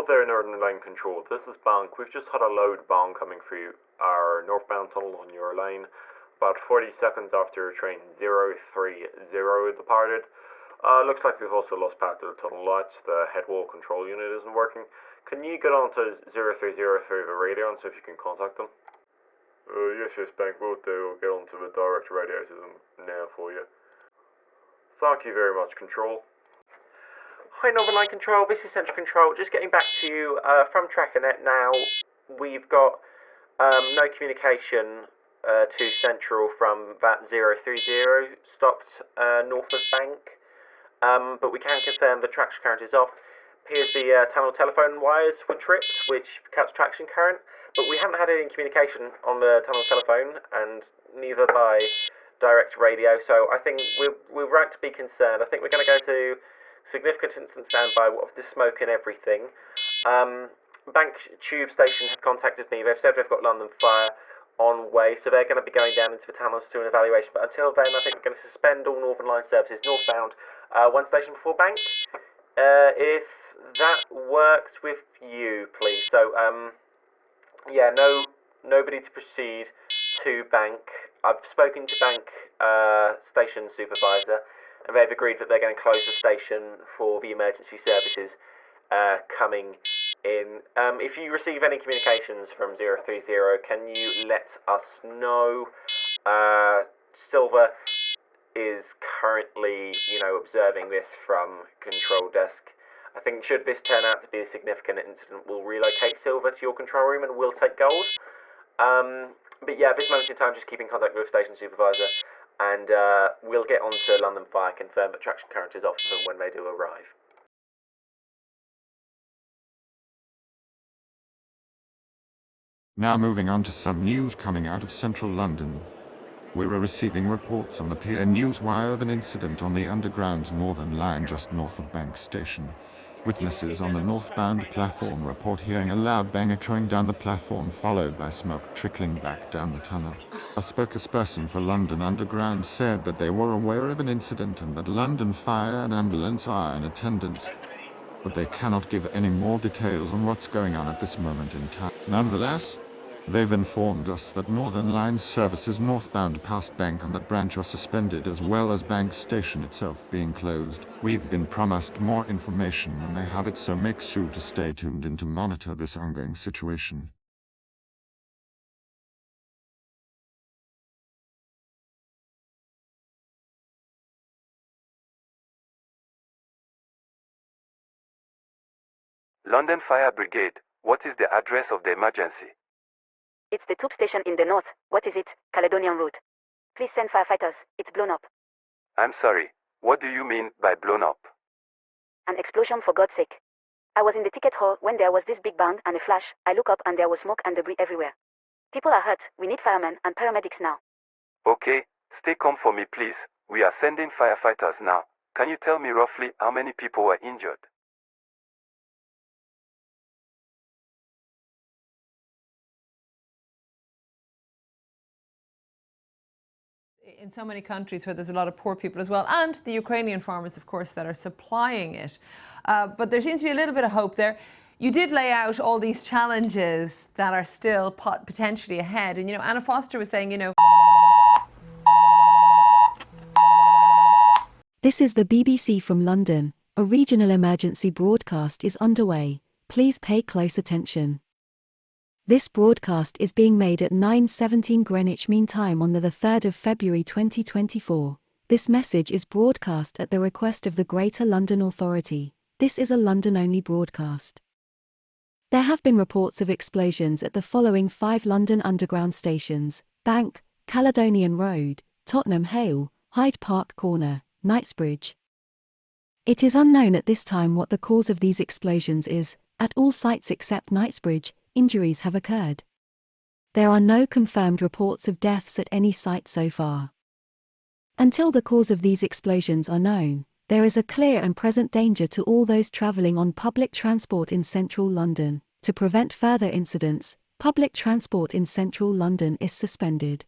Hello there, Northern Line Control. This is Bank. We've just had a loud bang coming through our northbound tunnel on your line about 40 seconds after train 030 departed. Looks like we've also lost part of the tunnel lights. The head wall control unit isn't working. Can you get on to 0303 the radio and see if you can contact them? Yes, Bank. We'll get onto the direct radio to them now for you. Thank you very much, Control. Hi Northern Line Control, this is Central Control. Just getting back to you from TrackerNet now. We've got no communication to Central from that 030 stopped north of Bank, but we can confirm the traction current is off. Here's the tunnel telephone wires were tripped, which cuts traction current, but we haven't had any communication on the tunnel telephone, and neither by direct radio, so I think we're right to be concerned. I think we're going to go to significant incident standby with the smoke and everything. Bank Tube Station have contacted me. They've said they've got London Fire on way, so they're going to be going down into the tunnels to an evaluation. But until then, I think we're going to suspend all Northern Line services northbound, one station before Bank. If that works with you, please. So, yeah, nobody to proceed to Bank. I've spoken to Bank station supervisor, and they've agreed that they're going to close the station for the emergency services coming in. If you receive any communications from 030, can you let us know? Silver is currently, observing this from control desk. I think should this turn out to be a significant incident, we'll relocate Silver to your control room and we'll take gold. But yeah, at this moment in time, just keep in contact with station supervisor, and we'll get on to London Fire, confirm that traction current is off of them when they do arrive. Now moving on to some news coming out of central London. We were receiving reports on the PA Newswire of an incident on the Underground's Northern Line just north of Bank Station. Witnesses on the northbound platform report hearing a loud bang echoing down the platform, followed by smoke trickling back down the tunnel. A spokesperson for London Underground said that they were aware of an incident and that London Fire and Ambulance are in attendance, but they cannot give any more details on what's going on at this moment in time. Nonetheless, they've informed us that Northern Line services northbound past Bank and that branch are suspended, as well as Bank Station itself being closed. We've been promised more information when they have it, so make sure to stay tuned and to monitor this ongoing situation. London Fire Brigade, what is the address of the emergency? It's the tube station in the north. What is it? Caledonian Road. Please send firefighters. It's blown up. I'm sorry. What do you mean by blown up? An explosion, for God's sake. I was in the ticket hall when there was this big bang and a flash. I look up and there was smoke and debris everywhere. People are hurt. We need firemen and paramedics now. Okay, stay calm for me, please. We are sending firefighters now. Can you tell me roughly how many people were injured? In so many countries where there's a lot of poor people as well, and the Ukrainian farmers, of course, that are supplying it. But there seems to be a little bit of hope there. You did lay out all these challenges that are still potentially ahead. And, Anna Foster was saying, This is the BBC from London. A regional emergency broadcast is underway. Please pay close attention. This broadcast is being made at 9:17 Greenwich Mean Time on the 3rd of February 2024. This message is broadcast at the request of the Greater London Authority. This is a London-only broadcast. There have been reports of explosions at the following 5 London Underground stations: Bank, Caledonian Road, Tottenham Hale, Hyde Park Corner, Knightsbridge. It is unknown at this time what the cause of these explosions is. At all sites except Knightsbridge, injuries have occurred. There are no confirmed reports of deaths at any site so far. Until the cause of these explosions are known, there is a clear and present danger to all those travelling on public transport in central London. To prevent further incidents, public transport in central London is suspended.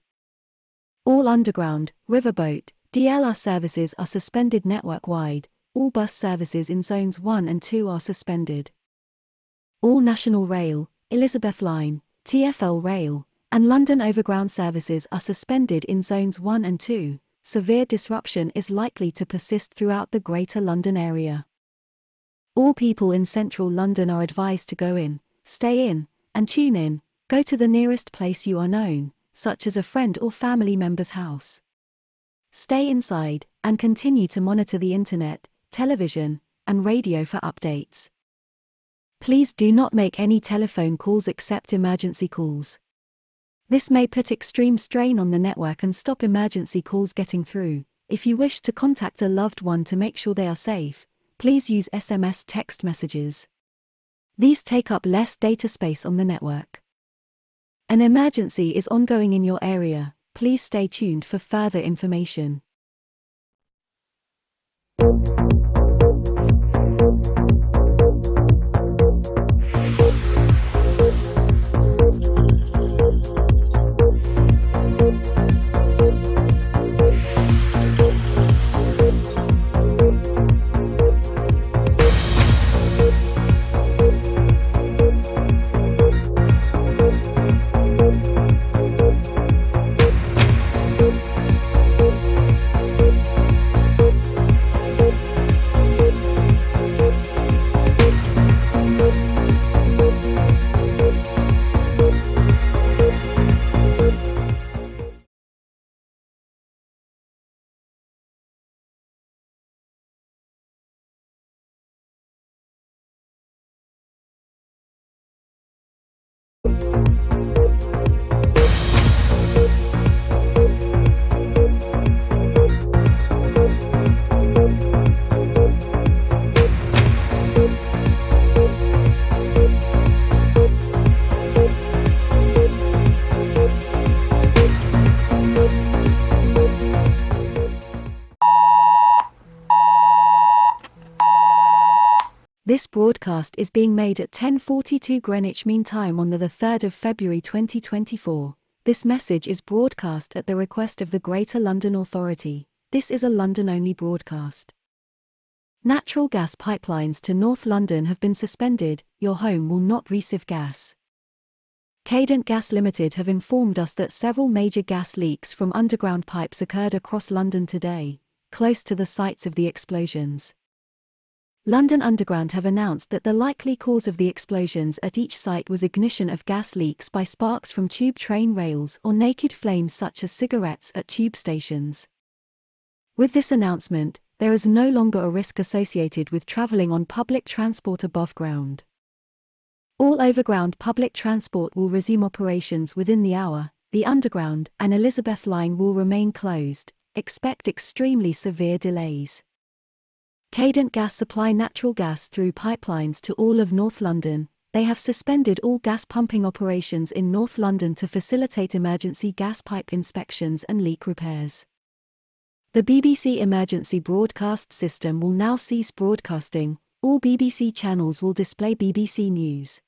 All underground, riverboat, DLR services are suspended network-wide. All bus services in zones 1 and 2 are suspended. All National Rail, Elizabeth Line, TfL Rail, and London Overground services are suspended in Zones 1 and 2. Severe disruption is likely to persist throughout the Greater London area. All people in central London are advised to go in, stay in, and tune in. Go to the nearest place you are known, such as a friend or family member's house. Stay inside, and continue to monitor the internet, television, and radio for updates. Please do not make any telephone calls except emergency calls. This may put extreme strain on the network and stop emergency calls getting through. If you wish to contact a loved one to make sure they are safe, please use SMS text messages. These take up less data space on the network. An emergency is ongoing in your area. Please stay tuned for further information. This broadcast is being made at 10:42 Greenwich Mean Time on the 3rd of February 2024. This message is broadcast at the request of the Greater London Authority. This is a London-only broadcast. Natural gas pipelines to North London have been suspended. Your home will not receive gas. Cadent Gas Limited have informed us that several major gas leaks from underground pipes occurred across London today, close to the sites of the explosions. London Underground have announced that the likely cause of the explosions at each site was ignition of gas leaks by sparks from tube train rails or naked flames such as cigarettes at tube stations. With this announcement, there is no longer a risk associated with travelling on public transport above ground. All overground public transport will resume operations within the hour. The Underground and Elizabeth Line will remain closed. Expect extremely severe delays. Cadent Gas supply natural gas through pipelines to all of North London. They have suspended all gas pumping operations in North London to facilitate emergency gas pipe inspections and leak repairs. The BBC emergency broadcast system will now cease broadcasting. All BBC channels will display BBC News.